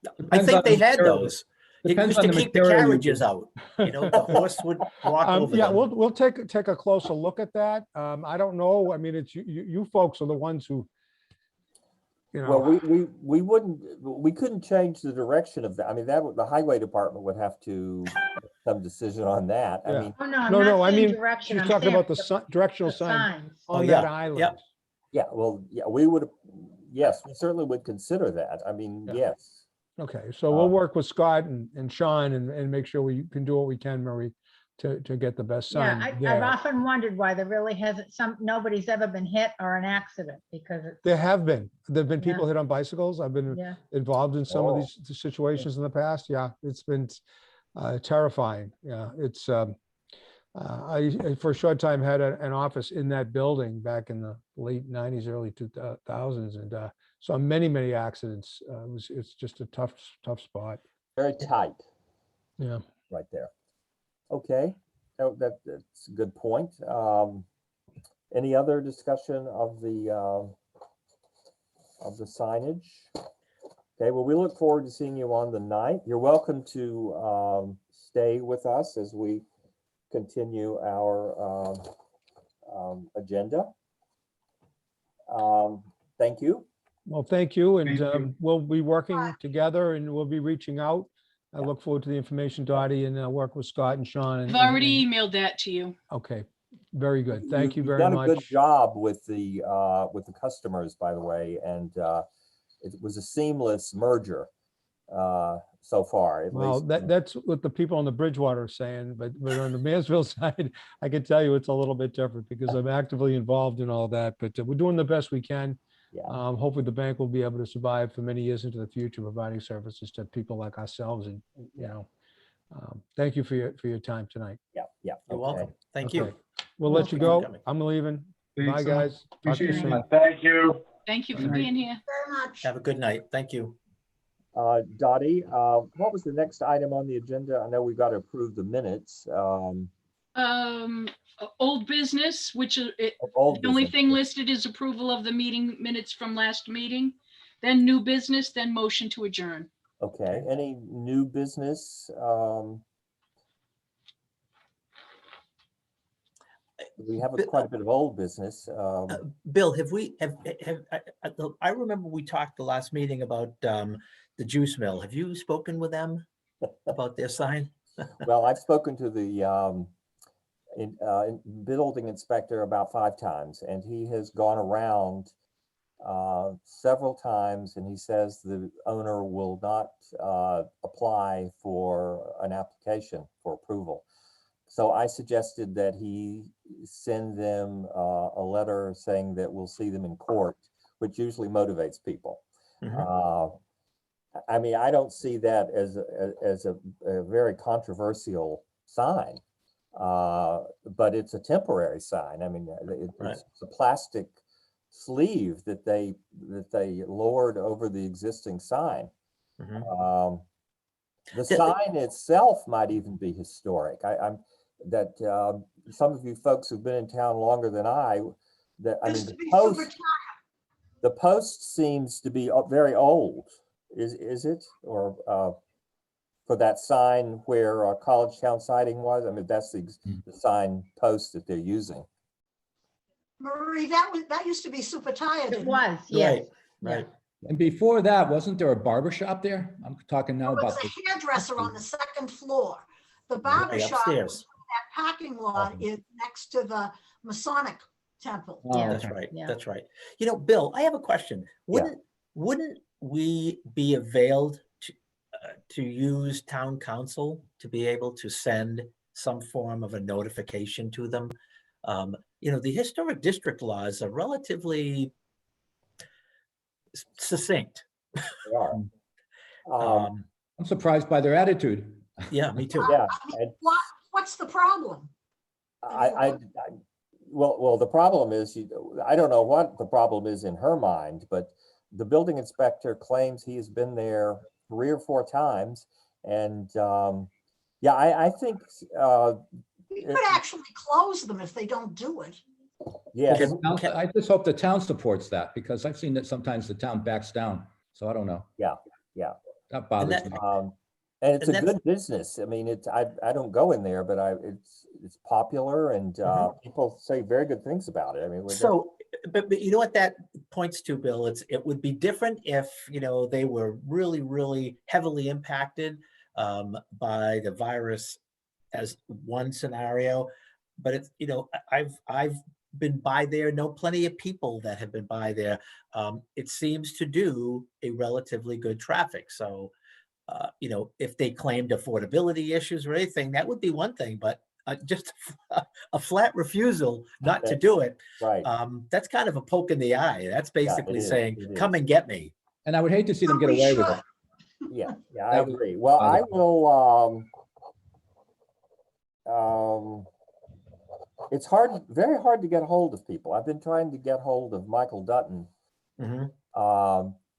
I Depends think on the they had material. those. It Depends used on to the keep the material you carriages use. out. You know, the horse would walk over Yeah, them. we'll take a closer look at that. I don't know. I mean, it's you folks are the ones who, you Well, know, we couldn't change the direction of that. I mean, the highway department would have to make some decision on that. I Yeah. mean, Oh, no, I'm No, not I saying mean, direction. she's I'm talking saying about the directional the sign signs. Oh, on yeah, that island. yeah. yeah, well, yeah, we would, yes, we certainly would consider that. I mean, Yeah. yes. Okay, so we'll Um, work with Scott and Sean and make sure we can do what we can, Marie, to get the best Yeah, sign I've there. often wondered why there really hasn't nobody's ever been hit or an accident because it's. There've been Yeah. people hit on bicycles. I've been Yeah. involved in some of Oh. these situations in the past. Yeah, it's been terrifying. Yeah, it's, I for a short time had an office in that building back in the late 90s, early 2000s, and saw many accidents. It's just a tough spot. Very tight Yeah. right there. Okay, that's a good point. Any other discussion of the signage? Okay, well, we look forward to seeing you on the 9th. You're welcome to stay with us as we continue our agenda. Thank you. Well, thank you, and Thank you. we'll be working together and we'll be reaching out. I look forward to the information, Dottie, and work with Scott and Sean. I've already emailed that to you. Okay, very good. Thank you You've very done a good much. job with the customers, by the way, and it was a seamless merger so far, at Well, least. that's what the people on the Bridgewater are saying, but on the Mansfield side, I can tell you it's a little bit different because I'm actively involved in all that, but we're doing the best we can. Yeah. Hopefully the bank will be able to survive for many years into the future, providing services to people like ourselves and, you know, thank you for your time tonight. Yeah. You're okay. welcome. Thank Okay. you. We'll let you Thank you for go. coming. I'm leaving. Bye, Thanks, guys. Talk to you appreciate soon. it. Thank you. Thank you for Good night. being here. Very much. Have a good night. Thank you. Dottie, what was the next item on the agenda? I know we got to approve the minutes. Old business, which is, Old the only business. thing listed is approval of the meeting minutes from last meeting, then new business, then motion to adjourn. Okay, any new business? We have quite a bit of old business. Bill, I remember we talked the last meeting about the juice mill. Have you spoken with them about their sign? Well, I've spoken to the building inspector about 5 times, and he has gone around several times, and he says the owner will not apply for an application for approval. So I suggested that he send them a letter saying that we'll see them in court, which usually motivates people. I mean, I don't see that as a very controversial sign, but it's a temporary sign. I mean, it's a plastic sleeve that they lowered over the existing sign. The sign itself might even be historic. Some of you folks who've been in town longer than I mean, the post seems to be very old. Is it? Or for that sign where College Town Siding was? I mean, that's the sign post that they're using. Marie, that used to be Supataya. It was, Right, yes. right. And before that, wasn't there a barber shop there? I'm talking now There was about. a hairdresser on the second floor. The barber Right shop, upstairs. that parking lot is next to the Masonic Temple. Oh, That's okay. right. Yeah. That's right. You know, Bill, I have a question. Yeah. Wouldn't we be availed to use town council to be able to send some form of a notification to them? You know, the historic district laws are relatively succinct. They are. I'm surprised by their attitude. Yeah, me too. Yeah, I mean, and what's the problem? well, the problem is, I don't know what the problem is in her mind, but the building inspector claims he has been there 3 or 4 times. And, yeah, I think, We could actually close them if they don't do it. yes, I just hope the town supports that, because I've seen that sometimes the town backs down. So I don't know. yeah. That bothers me. And it's And a that's- good business. I mean, I don't go in there, but it's popular, and people say very good things about it. I mean, So, but you know what that points to, Bill? It would be different if, you know, they were really, really heavily impacted by the virus as one scenario. But it's, you know, I've been by there, know plenty of people that have been by there. It seems to do a relatively good traffic. So, you know, if they claimed affordability issues or anything, that would be one thing, but just a flat refusal not to do it. right. That's kind of a poke in the eye. That's basically is, saying, it come is. and get me. And I would hate to see them So get we away with should. it. Yeah, I That would agree. Well, I bother me. will, it's very hard to get hold of people. I've been trying to get hold of Michael Dutton Mhm.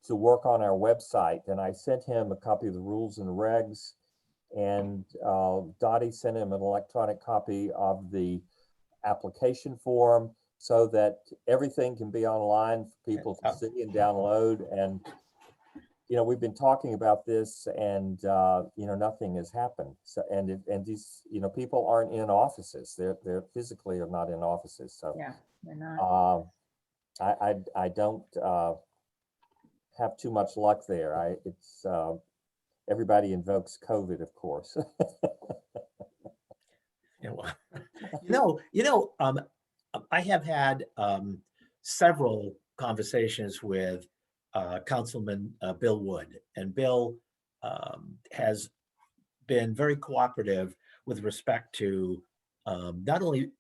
to work on our website, and I sent him a copy of the rules and regs, and Dottie sent him an electronic copy of the application form so that everything can be online for people to see and download. And you know, we've been talking about this, and you know, nothing has happened. So, and these, you know, people aren't in offices. They're physically are not in offices. So Yeah, they're not. I don't have too much luck there. It's everybody invokes COVID, of course. Yeah, well, I have had several conversations with Councilman Bill Wood, and Bill has been very cooperative with respect to not only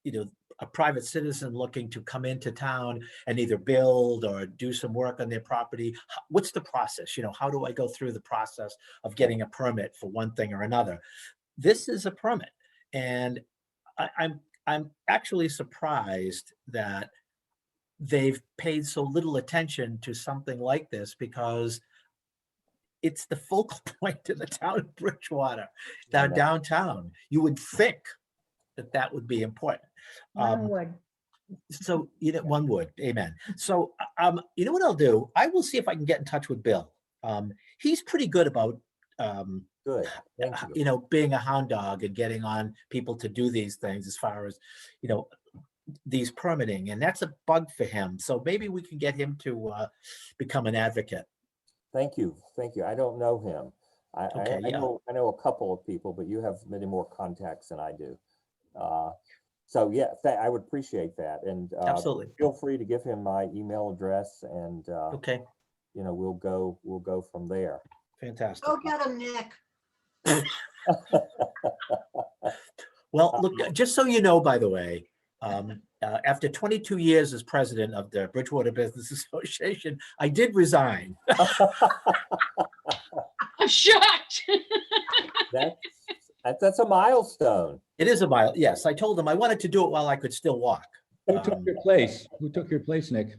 you know, a private citizen looking to come into town and either build or do some work on their property. What's the process? You know, how do I go through the process of getting a permit for one thing or another? This is a permit, and I'm actually surprised that they've paid so little attention to something like this, because it's the focal point of the town of Bridgewater, downtown. You would think that would be important. One would. So, you know, one would, amen. So, you know what I'll do? I will see if I can get in touch with Bill. He's pretty good about, Good. Thank you. you know, being a hound dog and getting on people to do these things as far as, you know, these permitting, and that's a bug for him. So maybe we can get him to become an advocate. Thank you. Thank you. I don't know him. Okay, I yeah. know a couple of people, but you have many more contacts than I do. So yeah, I would appreciate that. And Absolutely. feel free to give him my email address, and Okay, you know, we'll go from there. fantastic. Go get them, Nick. Well, look, just so you know, by the way, after 22 years as president of the Bridgewater Business Association, I did resign. I'm shocked. That's a milestone. It is a mile. Yes, I told them I wanted to do it while I could still walk. Who took your place? Who took your place, Nick?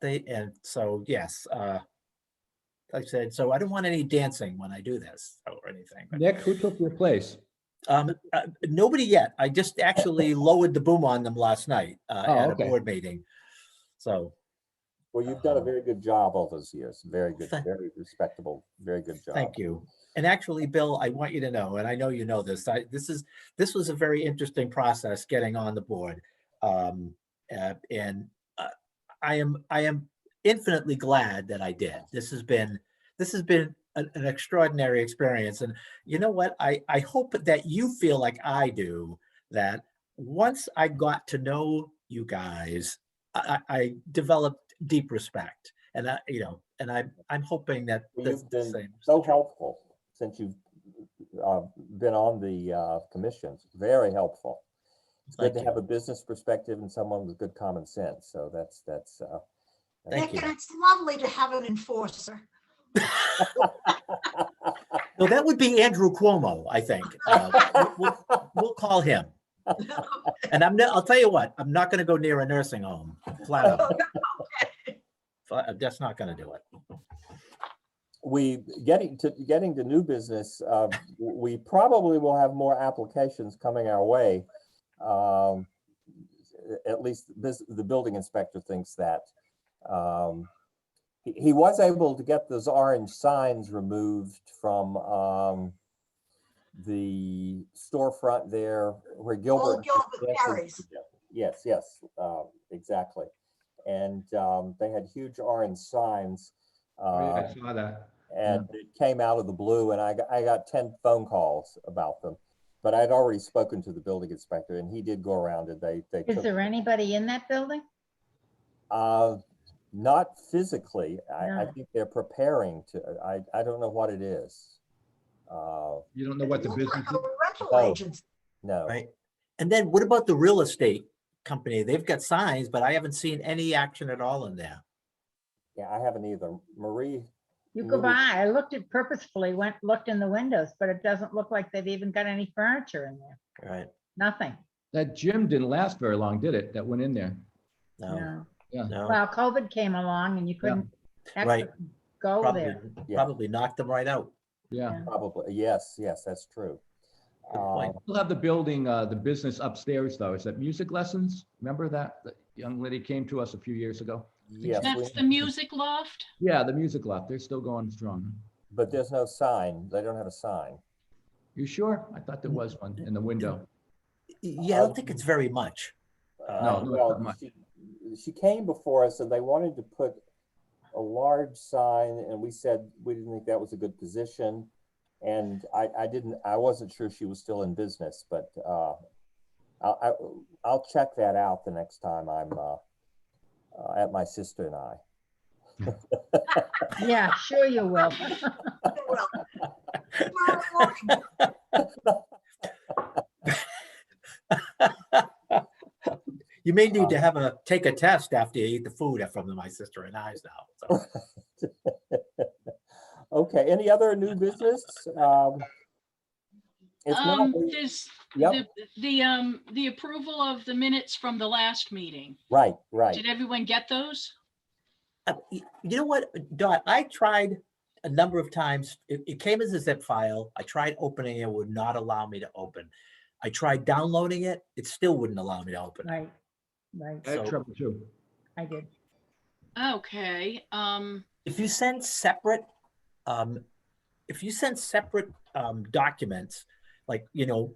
And so, yes, I said, so I don't want any dancing when I do this or anything. But, Nick, who took your place? nobody yet. I just actually lowered the boom on them last night at okay. a board meeting. So, Well, you've done a very good job all those years. Very good, very respectable, very good job. thank you. And actually, Bill, I want you to know, and I know you know this, this was a very interesting process getting on the board. And I am infinitely glad that I did. This has been an extraordinary experience. And you know what? I hope that you feel like I do, that once I got to know you guys, I developed deep respect. And I'm hoping that You've the been same is so true. helpful since you've been on the commissions. Very helpful. It's good Thank to you. have a business perspective and someone with good common sense. So that's Thank Nick, you. and it's lovely to have an enforcer. No, that would be Andrew Cuomo, I think. We'll call him. And I'll tell you what, I'm not going to go near a nursing home, flat out. That's not going to do it. Getting to new business, we probably will have more applications coming our way. At least the building inspector thinks that. He was able to get those orange signs removed from the storefront there where Gilbert. Carries. Yes, exactly. And they had huge orange signs. I saw that. And it came out of the blue, and I got 10 phone calls about them. But I'd already spoken to the building inspector, and he did go around, and they Is took there anybody in that building? not physically. I No. think they're preparing to. I don't know what it is. You don't know what the Look business like a is? rental No. agency. No. Right. And then what about the real estate company? They've got signs, but I haven't seen any action at all in there. Yeah, I haven't either. Marie. You go Marie- by, I looked at purposefully, looked in the windows, but it doesn't look like they've even got any furniture in there. Right. Nothing. That gym didn't last very long, did it? That went in there. No. No. Yeah. No. Well, COVID came along and you couldn't Right. go Probably, there. probably knocked them right out. Yeah. Probably. Yes, that's true. Good point. We'll have the building, the business upstairs though. Is that music lessons? Remember that? The young lady came to us a few years ago. Yes, That's the music loft? Yeah, the music loft. They're still going strong. but there's no sign. They don't have a sign. You sure? I thought there was one in the window. Yeah, I don't think it's very much. No, not Well, much. she came before us, and they wanted to put a large sign, and we said we didn't think that was a good position. And I wasn't sure she was still in business, but I'll check that out the next time I'm at my sister and I. Yeah, sure you will. Tomorrow morning. You may need to take a test after you eat the food from my sister and I's now. So. Okay, any other new business? If not, There's Yep. the approval of the minutes from the last meeting. right. Did everyone get those? You know what, Dot, I tried a number of times. It came as a zip file. I tried opening it, would not allow me to open. I tried downloading it. It still wouldn't allow me to open it. Right. I had trouble too. I did. Okay, If you send separate, documents, like,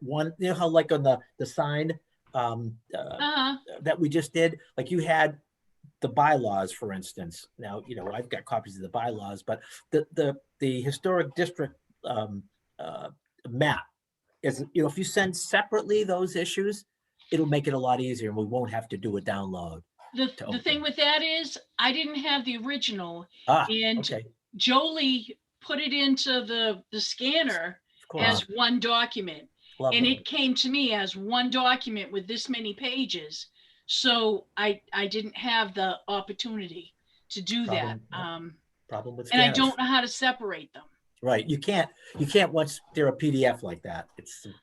one, how like on the sign that we just did, like you had the bylaws, for instance. Now, I've got copies of the bylaws, but the historic district map is, if you send separately those issues, it'll make it a lot easier, and we won't have to do a download. the thing with that is, I didn't have the original, Ah, and okay, Jolie put it into the scanner of course. as one document. Love And them. it came to me as one document with this many pages. So I didn't have the opportunity to do that. Problem with And I scanners. don't know how to separate them. Right, you can't once they're a PDF like that.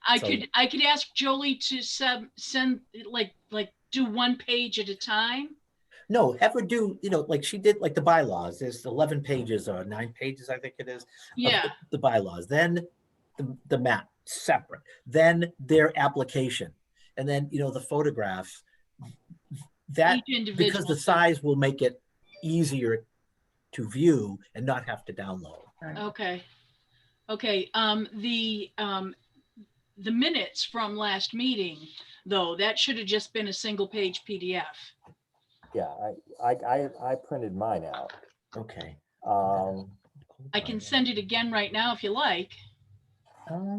I could ask Jolie to send like do one page at a time. No, have her do, like she did, like the bylaws. There's 11 pages or 9 pages, I think it is. of Yeah. The bylaws, then the map separate, then their application, and then the photographs. That Each individual. because the size will make it easier to view and not have to download. Okay. The minutes from last meeting, though, that should have just been a single page PDF. Yeah, I printed mine out. Okay. I can send it again right now if you like. Let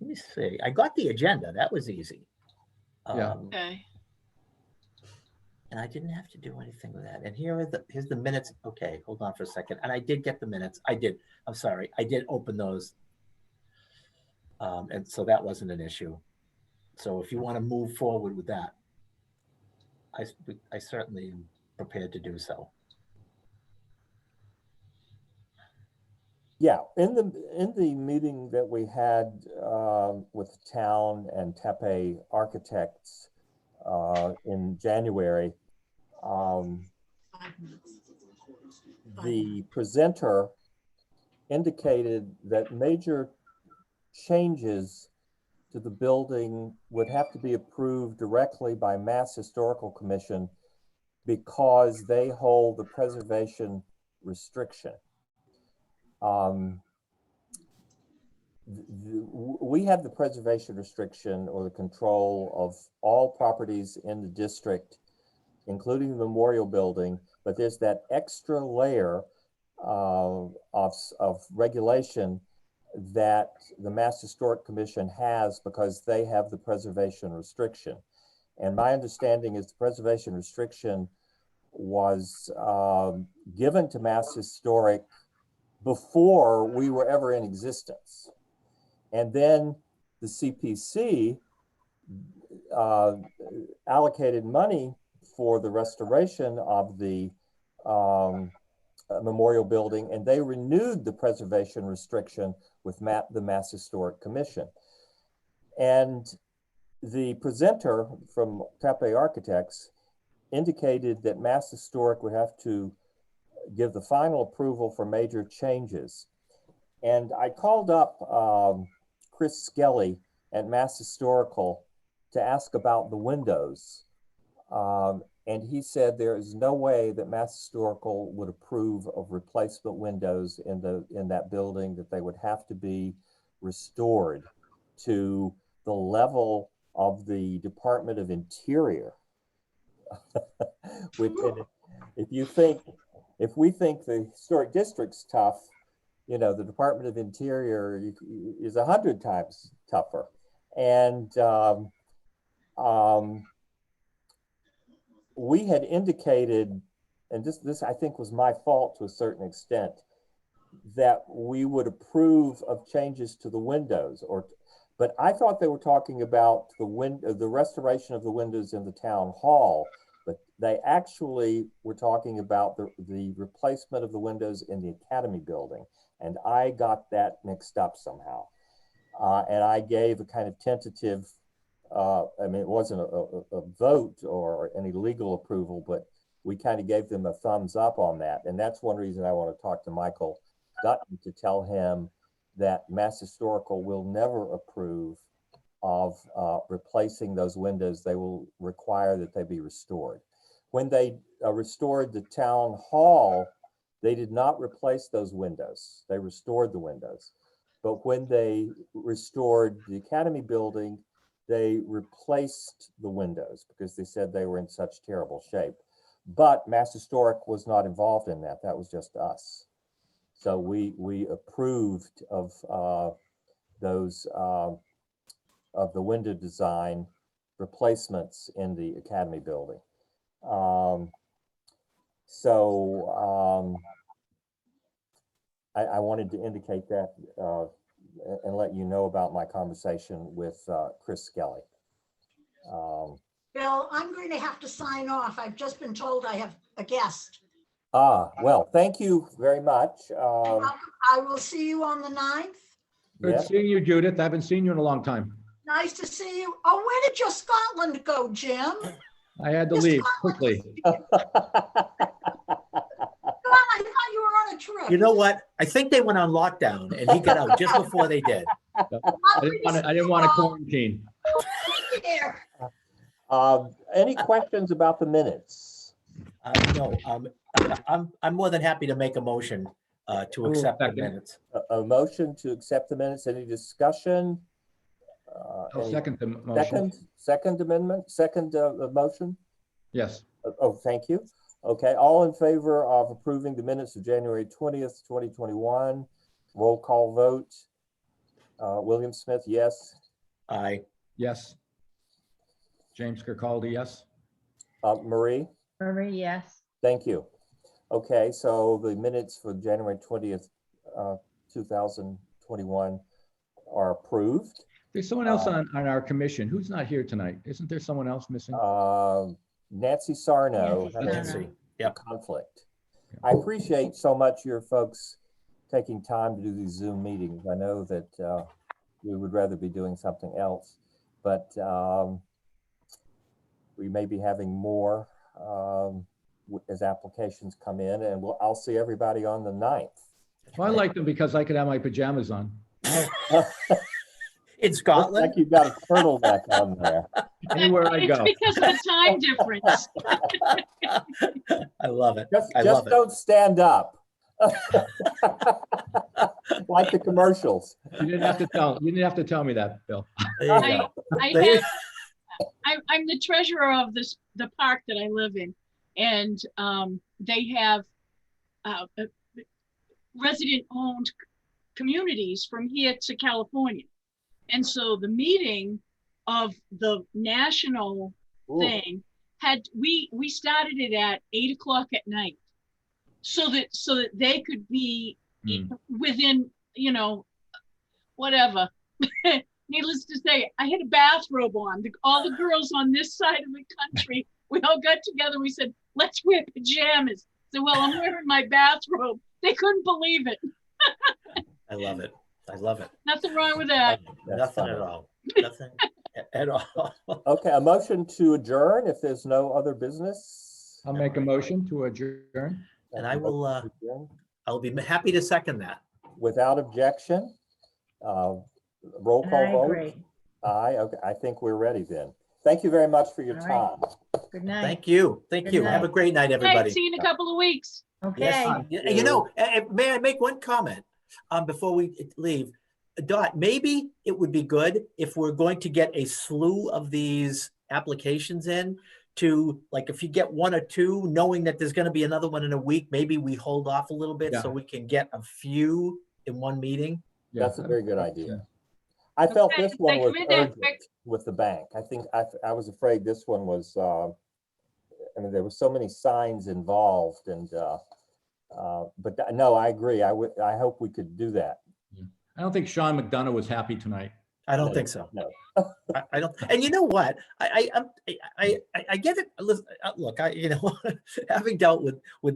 me see. I got the agenda. That was easy. Yeah. Okay. And I didn't have to do anything with that. And here's the minutes. Okay, hold on for a second. And I did get the minutes. I did. I'm sorry. I did open those. And so that wasn't an issue. So if you want to move forward with that, I certainly am prepared to do so. Yeah, in the meeting that we had with the town and Tepe Architects in January, the presenter indicated that major changes to the building would have to be approved directly by Mass Historical Commission because they hold the preservation restriction. We have the preservation restriction or the control of all properties in the district, including the memorial building, but there's that extra layer of regulation that the Mass Historic Commission has because they have the preservation restriction. And my understanding is the preservation restriction was given to Mass Historic before we were ever in existence. And then the CPC allocated money for the restoration of the memorial building, and they renewed the preservation restriction with the Mass Historic Commission. And the presenter from Tepe Architects indicated that Mass Historic would have to give the final approval for major changes. And I called up Chris Skelly at Mass Historical to ask about the windows. And he said there is no way that Mass Historical would approve of replacement windows in that building, that they would have to be restored to the level of the Department of Interior. If we think the historic district's tough, you know, the Department of Interior is 100 times tougher. And we had indicated, and this I think was my fault to a certain extent, that we would approve of changes to the windows, but I thought they were talking about the restoration of the windows in the town hall, but they actually were talking about the replacement of the windows in the Academy building. And I got that mixed up somehow. And I gave a kind of tentative, I mean, it wasn't a vote or any legal approval, but we kind of gave them a thumbs up on that. And that's one reason I want to talk to Michael Dutton to tell him that Mass Historical will never approve of replacing those windows. They will require that they be restored. When they restored the town hall, they did not replace those windows. They restored the windows. But when they restored the Academy building, they replaced the windows because they said they were in such terrible shape. But Mass Historic was not involved in that. That was just us. So we approved of those of the window design replacements in the Academy building. I wanted to indicate that and let you know about my conversation with Chris Skelly. Bill, I'm going to have to sign off. I've just been told I have a guest. Well, thank you very much. I will see you on the 9th. Good Yes. seeing you, Judith. I haven't seen you in a long time. Nice to see you. Oh, where did your Scotland go, Jim? I had to Just leave Scotland. quickly. God, I thought you were on a trip. You know what? I think they went on lockdown and he got out just before they did. I didn't want to quarantine. Here. Any questions about the minutes? No, I'm more than happy to make a motion to accept the second. minutes. A motion to accept the minutes. Any discussion? I'll second the motion. Second amendment, second motion? Yes. Oh, thank you. Okay, all in favor of approving the minutes of January 20th, 2021? Roll call vote. William Smith, yes. Aye. Yes. James Kirkcaldy, yes. Marie, Marie, yes. thank you. Okay, so the minutes for January 20th, 2021 are approved. There's someone else on our commission. Who's not here tonight? Isn't there someone else missing? Nancy Sarno Nancy had Sarno. Nancy, a yep. conflict. I appreciate so much your folks taking time to do these Zoom meetings. I know that we would rather be doing something else, but we may be having more as applications come in, and I'll see everybody on the 9th. Well, I like them because I could have my pajamas on. In Looks Scotland? like you've got a turtleneck on there. Anywhere I It's go. because of the time difference. I love it. Just, I just love it. don't stand up. Like the commercials. You didn't have to tell me that, Bill. There you go. I'm the treasurer of the park that I live in, and they have resident-owned communities from here to California. And so the meeting of the national Ooh. thing we started it at 8 o'clock at night, so that they could be within, whatever. Needless to say, I had a bathrobe on. All the girls on this side of the country, we all got together. We said, let's wear pajamas. So, well, I'm wearing my bathrobe. They couldn't believe it. I love it. I love it. Nothing wrong with that. That's Nothing funny. at all. Nothing at all. Okay, a motion to adjourn if there's no other business. I'll make a motion to adjourn. And I will, I'll be happy to second that. Without objection. Roll And call I vote. agree. Aye, okay, I think we're ready then. Thank you very much for your All right. time. Good night. Thank you. Thank Good you. Have a night. great night, Hey, everybody. see you in a couple of weeks. Okay. May I make one comment before we leave? Dot, maybe it would be good if we're going to get a slew of these applications in to, like, if you get one or two, knowing that there's going to be another one in a week, maybe we hold off a little bit so we can get a few in one meeting. Yeah. That's a very good idea. I felt Okay, this one they was come in that urgent quick. with the bank. I think I was afraid this one was, I mean, there were so many signs involved and, but no, I agree. I hope we could do that. I don't think Sean McDonough was happy tonight. I don't No, think so. No. I don't. And you know what? I get it. Listen, look, having dealt with